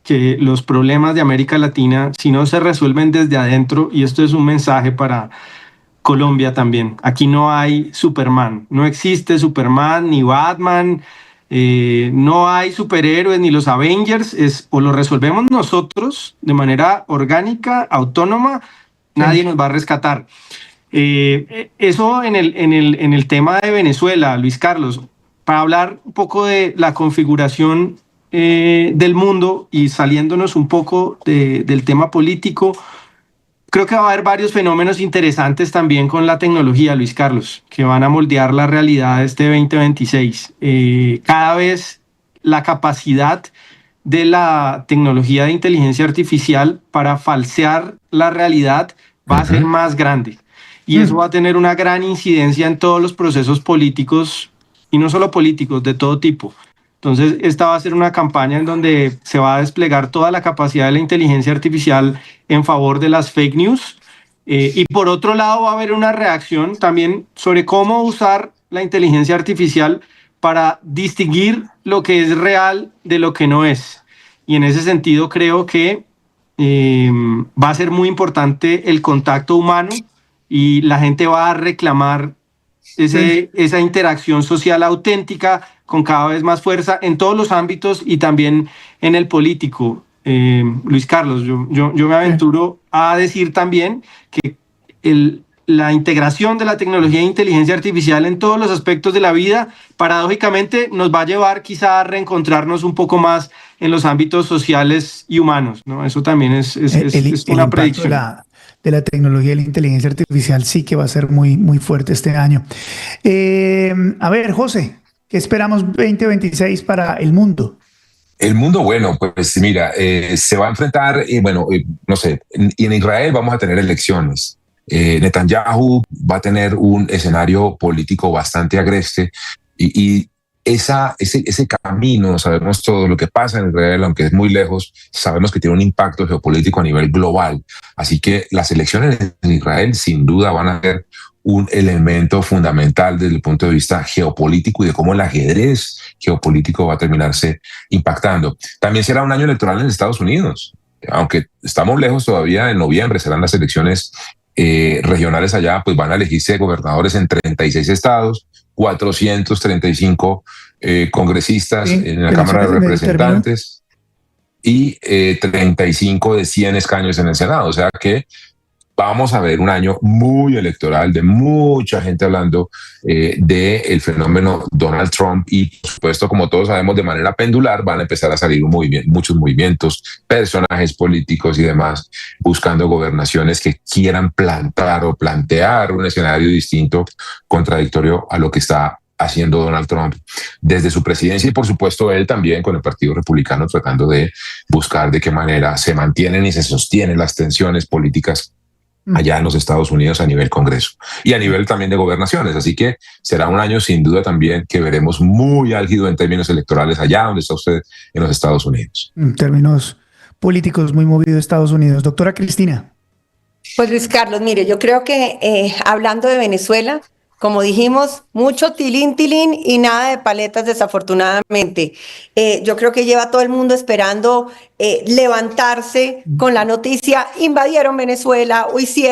que los problemas de América Latina, si no se resuelven desde adentro, y esto es un mensaje para Colombia también, aquí no hay Superman, no existe Superman ni Batman, no hay superhéroes ni los Avengers, o lo resolvemos nosotros de manera orgánica, autónoma, nadie nos va a rescatar. Eso en el tema de Venezuela, Luis Carlos, para hablar un poco de la configuración del mundo y saliéndonos un poco del tema político, creo que va a haber varios fenómenos interesantes también con la tecnología, Luis Carlos, que van a moldear la realidad de este 2026. Cada vez la capacidad de la tecnología de inteligencia artificial para falsear la realidad va a ser más grande. Y eso va a tener una gran incidencia en todos los procesos políticos, y no solo políticos, de todo tipo. Entonces, esta va a ser una campaña en donde se va a desplegar toda la capacidad de la inteligencia artificial en favor de las fake news. Y por otro lado, va a haber una reacción también sobre cómo usar la inteligencia artificial para distinguir lo que es real de lo que no es. Y en ese sentido, creo que va a ser muy importante el contacto humano y la gente va a reclamar esa interacción social auténtica con cada vez más fuerza en todos los ámbitos y también en el político. Luis Carlos, yo me aventuro a decir también que la integración de la tecnología e inteligencia artificial en todos los aspectos de la vida, paradójicamente, nos va a llevar quizá a reencontrarnos un poco más en los ámbitos sociales y humanos, ¿no? Eso también es una predicción. De la tecnología y la inteligencia artificial sí que va a ser muy, muy fuerte este año. A ver, José, ¿qué esperamos 2026 para el mundo? El mundo, bueno, pues mira, se va a enfrentar, no sé, y en Israel vamos a tener elecciones. Netanyahu va a tener un escenario político bastante agreste y ese camino, sabemos todo lo que pasa en Israel, aunque es muy lejos, sabemos que tiene un impacto geopolítico a nivel global. Así que las elecciones en Israel sin duda van a ser un elemento fundamental desde el punto de vista geopolítico y de cómo el ajedrez geopolítico va a terminarse impactando. También será un año electoral en Estados Unidos, aunque estamos lejos todavía. En noviembre serán las elecciones regionales allá, pues van a elegirse gobernadores en 36 estados, 435 congresistas en la Cámara de Representantes y 35 de 100 escaños en el Senado. O sea que vamos a ver un año muy electoral, de mucha gente hablando del fenómeno Donald Trump y, por supuesto, como todos sabemos, de manera pendular van a empezar a salir muchos movimientos, personajes políticos y demás, buscando gobernaciones que quieran plantar o plantear un escenario distinto, contradictorio a lo que está haciendo Donald Trump desde su presidencia y, por supuesto, él también con el Partido Republicano tratando de buscar de qué manera se mantienen y se sostienen las tensiones políticas allá en los Estados Unidos a nivel Congreso y a nivel también de gobernaciones. Así que será un año sin duda también que veremos muy álgido en términos electorales allá donde está usted en los Estados Unidos. En términos políticos muy movido Estados Unidos. Doctora Cristina. Pues Luis Carlos, mire, yo creo que hablando de Venezuela, Como dijimos, mucho tilín, tilín y nada de paletas, desafortunadamente. Yo creo que lleva a todo el mundo esperando levantarse con la noticia, invadieron Venezuela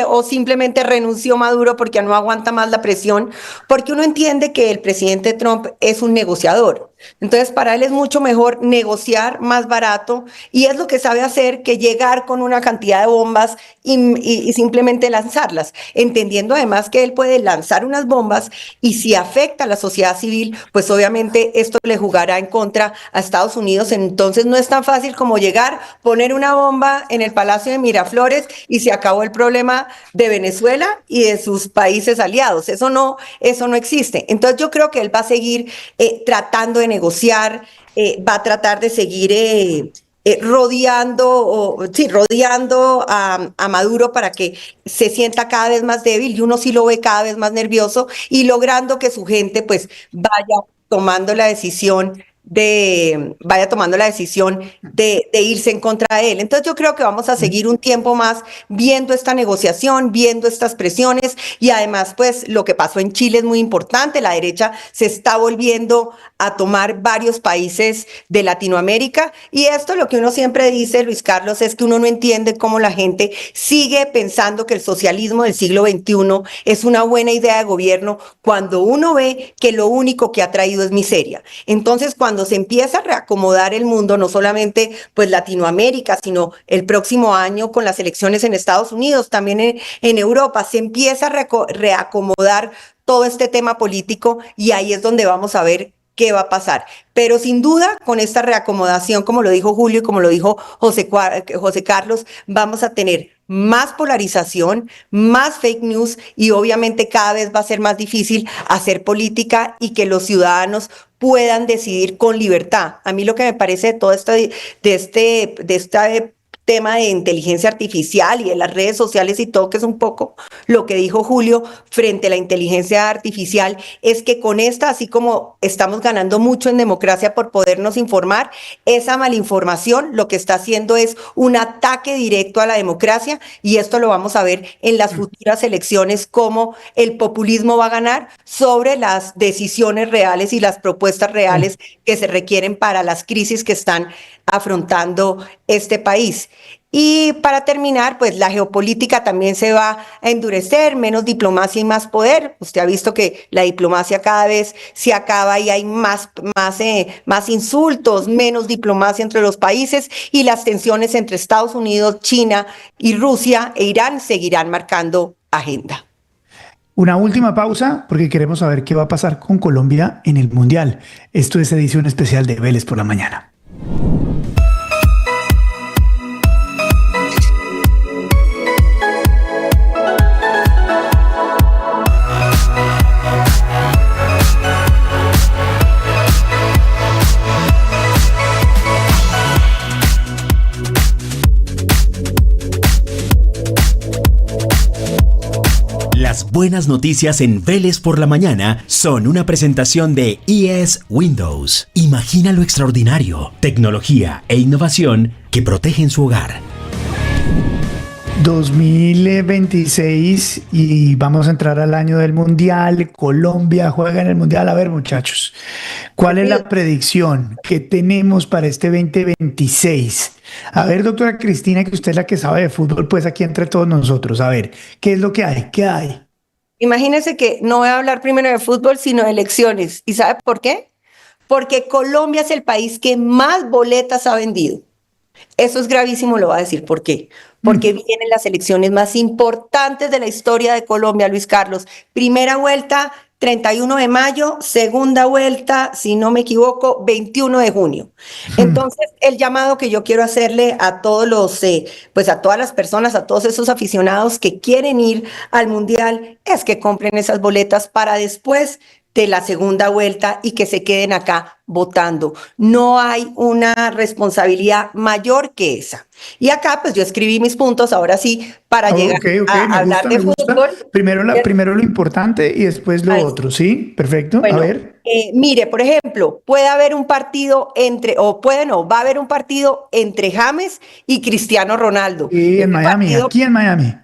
o simplemente renunció Maduro porque no aguanta más la presión, porque uno entiende que el presidente Trump es un negociador. Entonces, para él es mucho mejor negociar más barato y es lo que sabe hacer que llegar con una cantidad de bombas y simplemente lanzarlas, entendiendo además que él puede lanzar unas bombas y si afecta a la sociedad civil, pues obviamente esto le jugará en contra a Estados Unidos. Entonces, no es tan fácil como llegar, poner una bomba en el Palacio de Miraflores y se acabó el problema de Venezuela y de sus países aliados. Eso no existe. Entonces, yo creo que él va a seguir tratando de negociar, va a tratar de seguir rodeando a Maduro para que se sienta cada vez más débil y uno sí lo ve cada vez más nervioso y logrando que su gente pues vaya tomando la decisión de irse en contra de él. Entonces yo creo que vamos a seguir un tiempo más viendo esta negociación, viendo estas presiones y además pues lo que pasó en Chile es muy importante. La derecha se está volviendo a tomar varios países de Latinoamérica y esto lo que uno siempre dice, Luis Carlos, es que uno no entiende cómo la gente sigue pensando que el socialismo del siglo XXI es una buena idea de gobierno cuando uno ve que lo único que ha traído es miseria. Entonces, cuando se empieza a reacomodar el mundo, no solamente pues Latinoamérica, sino el próximo año con las elecciones en Estados Unidos, también en Europa, se empieza a reacomodar todo este tema político y ahí es donde vamos a ver qué va a pasar. Pero sin duda, con esta reacomodación, como lo dijo Julio y como lo dijo José Carlos, vamos a tener más polarización, más fake news y obviamente cada vez va a ser más difícil hacer política y que los ciudadanos puedan decidir con libertad. A mí lo que me parece de todo esto, de este tema de inteligencia artificial y de las redes sociales y todo, que es un poco lo que dijo Julio frente a la inteligencia artificial, es que con esta, así como estamos ganando mucho en democracia por podernos informar, esa malinformación lo que está haciendo es un ataque directo a la democracia y esto lo vamos a ver en las futuras elecciones, cómo el populismo va a ganar sobre las decisiones reales y las propuestas reales que se requieren para las crisis que están afrontando este país. Y para terminar, pues la geopolítica también se va a endurecer, menos diplomacia y más poder. Usted ha visto que la diplomacia cada vez se acaba y hay más insultos, menos diplomacia entre los países y las tensiones entre Estados Unidos, China y Rusia e Irán seguirán marcando agenda. Una última pausa porque queremos saber qué va a pasar con Colombia en el Mundial. Esto es edición especial de Vélez por la Mañana. Las buenas noticias en Vélez por la Mañana son una presentación de ES Windows. Imagina lo extraordinario, tecnología e innovación que protegen su hogar. 2026 y vamos a entrar al año del Mundial. Colombia juega en el Mundial. A ver, muchachos, ¿cuál es la predicción que tenemos para este 2026? A ver, doctora Cristina, que usted es la que sabe de fútbol, pues aquí entre todos nosotros. A ver, ¿qué es lo que hay? ¿Qué hay? Imagínense que no voy a hablar primero de fútbol, sino de elecciones. ¿Y sabe por qué? Porque Colombia es el país que más boletas ha vendido. Eso es gravísimo, lo voy a decir. ¿Por qué? Porque vienen las elecciones más importantes de la historia de Colombia, Luis Carlos. Primera vuelta, 31 de mayo, segunda vuelta, si no me equivoco, 21 de junio. Entonces, el llamado que yo quiero hacerle a todos pues a todas las personas, a todos esos aficionados que quieren ir al Mundial, es que compren esas boletas para después de la segunda vuelta y que se queden acá votando. No hay una responsabilidad mayor que esa. Y acá pues yo escribí mis puntos, ahora sí, para llegar a hablar de fútbol. Primero lo importante y después lo otro, ¿sí? Perfecto, bueno, a ver. Mire, por ejemplo, va a haber un partido entre James y Cristiano Ronaldo. Y en Miami, aquí en Miami.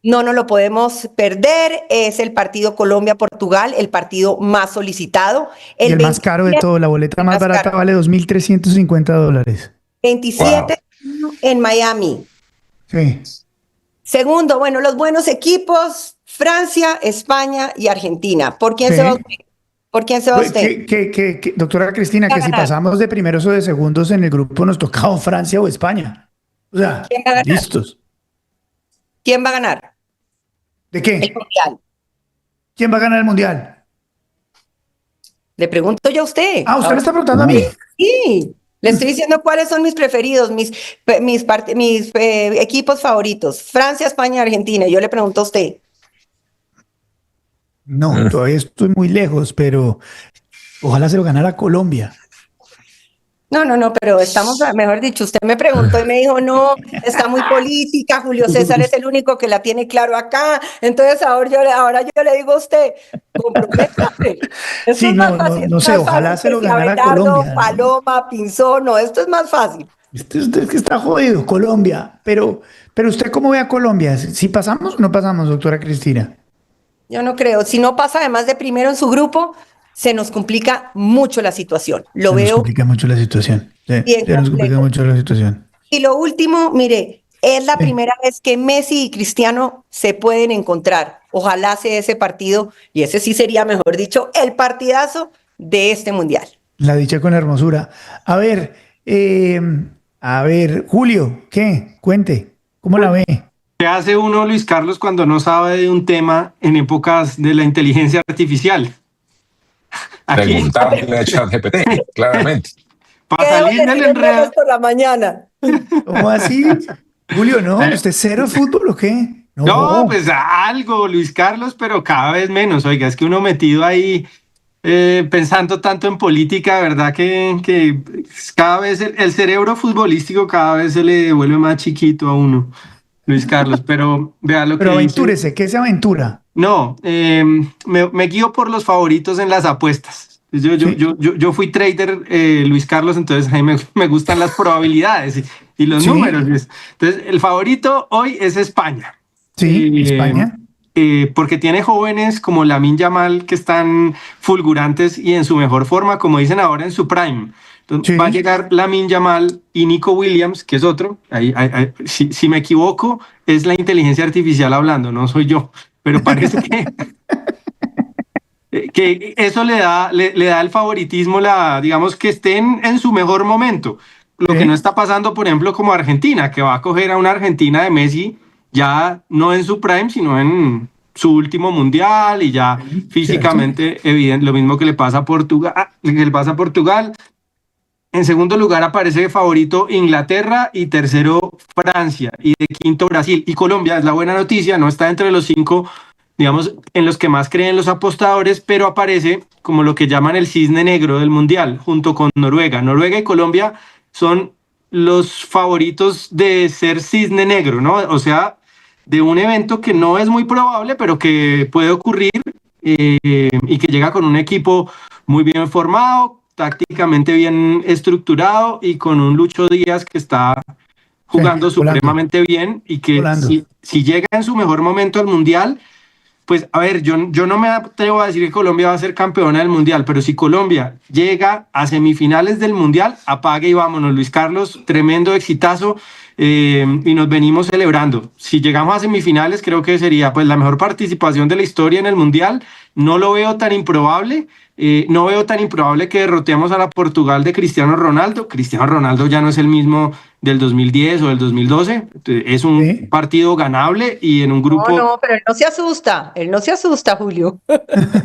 No nos lo podemos perder. Es el partido Colombia-Portugal, el partido más solicitado. Y el más caro de todo, la boleta más barata vale $2.350. 27 en Miami. Sí. Segundo, bueno, los buenos equipos, Francia, España y Argentina. ¿Por quién se va usted? ¿Por quién se va usted? Doctora Cristina, que si pasamos de primeros o de segundos en el grupo nos tocaba Francia o España. O sea, listos. ¿Quién va a ganar? ¿De qué? El Mundial. ¿Quién va a ganar el Mundial? Le pregunto yo a usted. Ah, ¿usted me está preguntando a mí? Sí. Le estoy diciendo cuáles son mis preferidos, mis equipos favoritos. Francia, España, Argentina. Yo le pregunto a usted. No, todavía estoy muy lejos, pero ojalá se lo ganara Colombia. No, pero estamos, mejor dicho, usted me preguntó y me dijo, no, está muy política, Julio César es el único que la tiene claro acá, entonces ahora yo le digo a usted, comprométase. Sí, es más fácil, no sé, ojalá se lo ganara Abelardo, Colombia. Paloma, Pinzón, no, esto es más fácil. Es que está jodido, Colombia, pero ¿usted cómo ve a Colombia? ¿Si pasamos o no pasamos, doctora Cristina? Yo no creo, si no pasa además de primero en su grupo, se nos complica mucho la situación. Lo veo. Nos complica mucho la situación. Sí, nos complica mucho la situación. Y lo último, mire, es la primera vez que Messi y Cristiano se pueden encontrar. Ojalá sea ese partido, y ese sí sería, mejor dicho, el partidazo de este Mundial. La dicha con la hermosura. A ver, Julio, ¿qué? Cuente, ¿cómo la ve? ¿Qué hace uno, Luis Carlos, cuando no sabe de un tema en épocas de la inteligencia artificial? Preguntarle a ChatGPT, claramente. Para salir del enredo. Por la mañana. ¿Cómo así? Julio, ¿no? ¿Usted cero de fútbol o qué? No, pues algo, Luis Carlos, pero cada vez menos. Oiga, es que uno metido ahí pensando tanto en política, ¿verdad? Que cada vez el cerebro futbolístico cada vez se le vuelve más chiquito a uno, Luis Carlos, pero vea lo que Pero aventúrese, ¿qué se aventura? No, me guío por los favoritos en las apuestas. Yo fui trader, Luis Carlos, entonces a mí me gustan las probabilidades y los números. Entonces, el favorito hoy es España. Sí, España. Porque tiene jóvenes como Lamine Yamal que están fulgurantes y en su mejor forma, como dicen ahora, en su prime. Entonces, va a llegar Lamine Yamal y Nico Williams, que es otro. Si me equivoco, es la inteligencia artificial hablando, no soy yo. Pero parece que eso le da el favoritismo, digamos que estén en su mejor momento. Lo que no está pasando, por ejemplo, como Argentina, que va a coger a una Argentina de Messi ya no en su prime, sino en su último mundial y ya físicamente evidente. Lo mismo que le pasa a Portugal. En segundo lugar aparece favorito Inglaterra y tercero Francia y de quinto Brasil. Y Colombia, es la buena noticia, no está entre los 5, digamos, en los que más creen los apostadores, pero aparece como lo que llaman el cisne negro del mundial, junto con Noruega. Noruega y Colombia son los favoritos de ser cisne negro, ¿no? O sea, de un evento que no es muy probable, pero que puede ocurrir y que llega con un equipo muy bien formado, tácticamente bien estructurado y con un Lucho Díaz que está jugando supremamente bien y que si llega en su mejor momento al Mundial, pues a ver, yo no me atrevo a decir que Colombia va a ser campeona del Mundial, pero si Colombia llega a semifinales del Mundial, apague y vámonos, Luis Carlos, tremendo exitazo y nos venimos celebrando. Si llegamos a semifinales, creo que sería pues la mejor participación de la historia en el Mundial. No lo veo tan improbable. No veo tan improbable que derrotemos a la Portugal de Cristiano Ronaldo. Cristiano Ronaldo ya no es el mismo del 2010 o del 2012. Es un partido ganable y en un grupo... No, pero él no se asusta, Julio.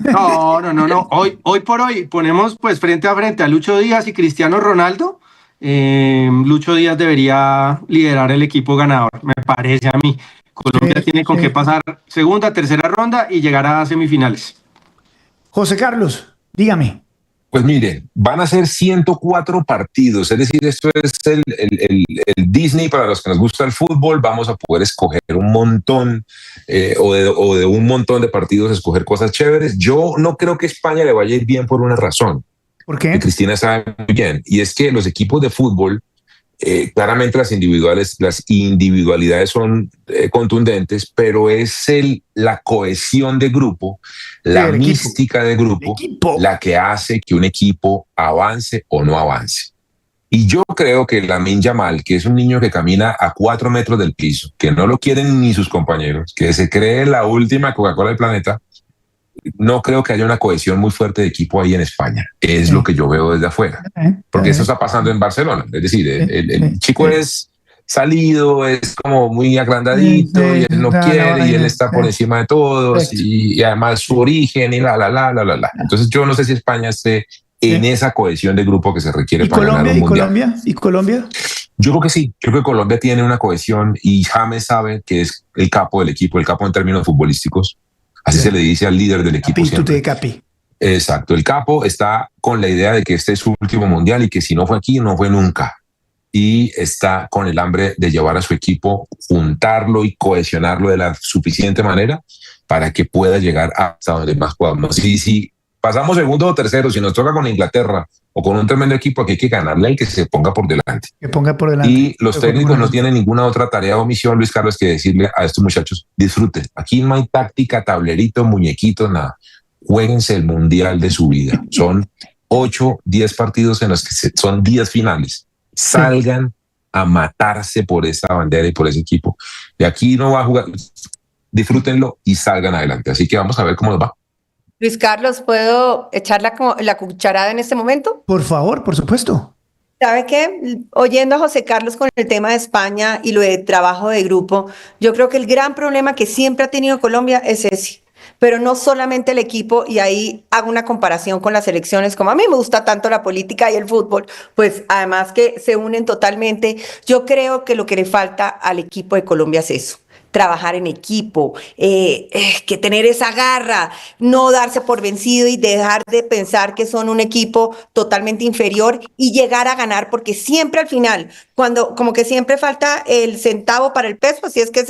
No. Hoy por hoy ponemos pues frente a frente a Lucho Díaz y Cristiano Ronaldo. Lucho Díaz debería liderar el equipo ganador, me parece a mí. Colombia tiene con qué pasar segunda, tercera ronda y llegar a semifinales. José Carlos, dígame. Pues miren, van a ser 104 partidos, es decir, esto es el Disney para los que nos gusta el fútbol. Vamos a poder escoger un montón o de un montón de partidos, escoger cosas chéveres. Yo no creo que España le vaya a ir bien por una razón. ¿Por qué? Que Cristina sabe muy bien, y es que los equipos de fútbol Claramente las individualidades son contundentes, pero es la cohesión de grupo, la mística de grupo, la que hace que un equipo avance o no avance. Y yo creo que Lamine Yamal, que es un niño que camina a 4 metros del piso, que no lo quieren ni sus compañeros, que se cree la última Coca-Cola del planeta, no creo que haya una cohesión muy fuerte de equipo ahí en España. Es lo que yo veo desde afuera. Porque eso está pasando en Barcelona. Es decir, el chico es salido, es como muy agrandadito y él no quiere y él está por encima de todos y además su origen y la. Entonces yo no sé si España esté en esa cohesión de grupo que se requiere para ganar un mundial. ¿Y Colombia? Yo creo que sí. Yo creo que Colombia tiene una cohesión y James sabe que es el capo del equipo, el capo en términos futbolísticos. Así se le dice al líder del equipo. Capi. Exacto. El capo está con la idea de que este es su último mundial y que si no fue aquí, no fue nunca. Y está con el hambre de llevar a su equipo, juntarlo y cohesionarlo de la suficiente manera para que pueda llegar hasta donde más podamos. Y si pasamos segundo o tercero, si nos toca con Inglaterra o con un tremendo equipo, aquí hay que ganarle al que se ponga por delante. Y los técnicos no tienen ninguna otra tarea o misión, Luis Carlos, que decirle a estos muchachos, disfruten. Aquí no hay táctica, tablerito, muñequito, nada. Juéguense el mundial de su vida. Son 8, 10 partidos en los que son 10 finales. Salgan a matarse por esa bandera y por ese equipo. De aquí no va a jugar. Disfrútenlo y salgan adelante. Así que vamos a ver cómo nos va. Luis Carlos, ¿puedo echar la cucharada en este momento? Por favor, por supuesto. ¿Sabe qué? Oyendo a José Carlos con el tema de España y lo de trabajo de grupo, yo creo que el gran problema que siempre ha tenido Colombia es ese. Pero no solamente el equipo, y ahí hago una comparación con las elecciones, como a mí me gusta tanto la política y el fútbol, pues además que se unen totalmente. Yo creo que lo que le falta al equipo de Colombia es eso. Trabajar en equipo, que tener esa garra, no darse por vencido y dejar de pensar que son un equipo totalmente inferior y llegar a ganar, porque siempre al final, cuando como que siempre falta el centavo para el peso, así es que es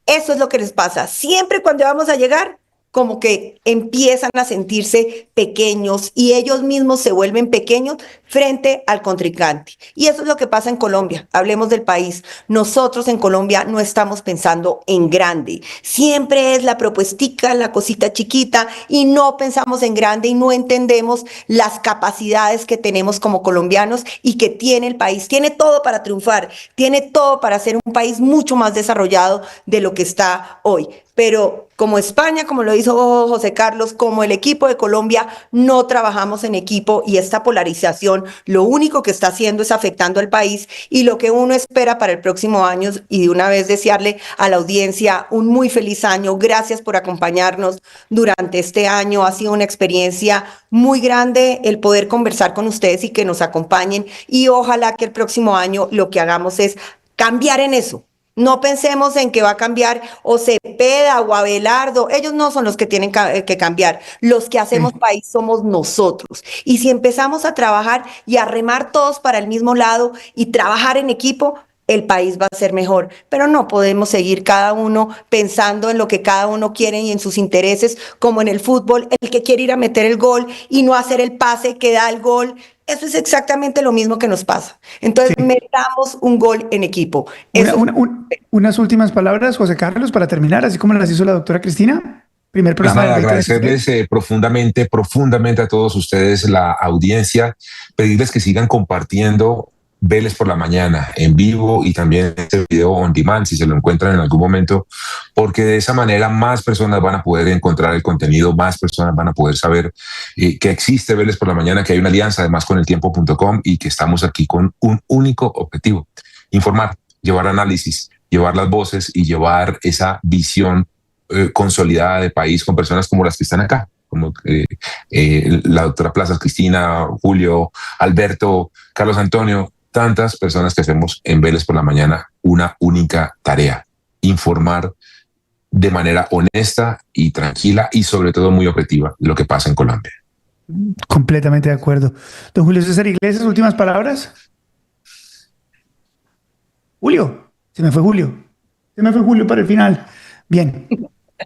eso es lo que les pasa. Siempre cuando vamos a llegar, como que empiezan a sentirse pequeños y ellos mismos se vuelven pequeños frente al contrincante. Y eso es lo que pasa en Colombia. Hablemos del país. Nosotros en Colombia no estamos pensando en grande. Siempre es la propuestica, la cosita chiquita y no pensamos en grande y no entendemos las capacidades que tenemos como colombianos y que tiene el país. Tiene todo para triunfar, tiene todo para ser un país mucho más desarrollado de lo que está hoy. Pero como España, como lo hizo José Carlos, como el equipo de Colombia, no trabajamos en equipo y esta polarización lo único que está haciendo es afectando al país y lo que uno espera para el próximo año. Y de una vez desearle a la audiencia un muy feliz año. Gracias por acompañarnos durante este año. Ha sido una experiencia muy grande el poder conversar con ustedes y que nos acompañen y ojalá que el próximo año lo que hagamos es cambiar en eso. No pensemos en que va a cambiar o Cepeda o Abelardo. Ellos no son los que tienen que cambiar. Los que hacemos país somos nosotros. Y si empezamos a trabajar y a remar todos para el mismo lado y trabajar en equipo, el país va a ser mejor. Pero no podemos seguir cada uno pensando en lo que cada uno quiere y en sus intereses, como en el fútbol, el que quiere ir a meter el gol y no hacer el pase que da el gol. Eso es exactamente lo mismo que nos pasa. Entonces, metamos un gol en equipo. Unas últimas palabras, José Carlos, para terminar, así como las hizo la doctora Cristina. Primer programa de agradecerles profundamente a todos ustedes la audiencia, pedirles que sigan compartiendo Vélez por la Mañana en vivo y también este video on demand si se lo encuentran en algún momento, porque de esa manera más personas van a poder encontrar el contenido, más personas van a poder saber que existe Vélez por la Mañana, que hay una alianza además con eltiempo.com y que estamos aquí con un único objetivo: informar, llevar análisis, llevar las voces y llevar esa visión consolidada de país con personas como las que están acá, como la doctora Plazas, Cristina, Julio, Alberto, Carlos Antonio, tantas personas que hacemos en Vélez por la Mañana una única tarea: informar de manera honesta y tranquila y sobre todo muy objetiva lo que pasa en Colombia. Completamente de acuerdo. Don Julio César Iglesias, últimas palabras. Julio, se me fue Julio para el final. Bien,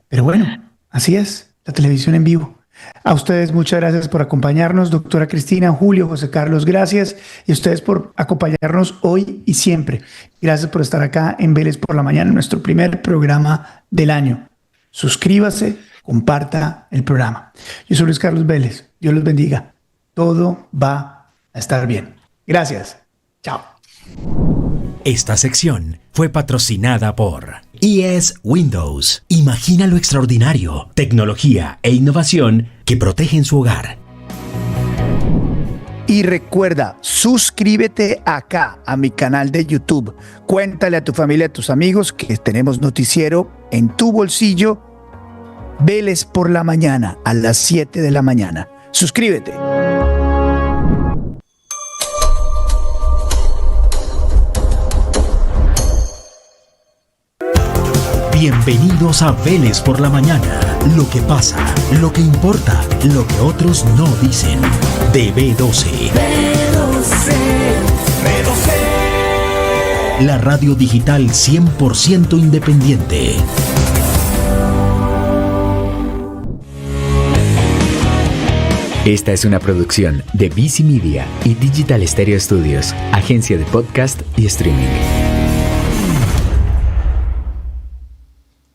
pero bueno, así es, la televisión en vivo. A ustedes muchas gracias por acompañarnos, doctora Cristina, Julio, José Carlos, gracias. Y a ustedes por acompañarnos hoy y siempre. Gracias por estar acá en Vélez por la Mañana, nuestro primer programa del año. Suscríbase, comparta el programa. Yo soy Luis Carlos Vélez. Dios los bendiga. Todo va a estar bien. Gracias. Chao. Esta sección fue patrocinada por ES Windows. Imagina lo extraordinario, tecnología e innovación que protegen su hogar. Y recuerda, suscríbete acá a mi canal de YouTube. Cuéntale a tu familia, a tus amigos que tenemos noticiero en tu bolsillo. Vélez por la Mañana a las 7 de la mañana. Suscríbete. Bienvenidos a Vélez por la Mañana. Lo que pasa, lo que importa, lo que otros no dicen. De B12. La radio digital 100% independiente. Esta es una producción de BC Media y Digital Stereo Studios, agencia de podcast y streaming.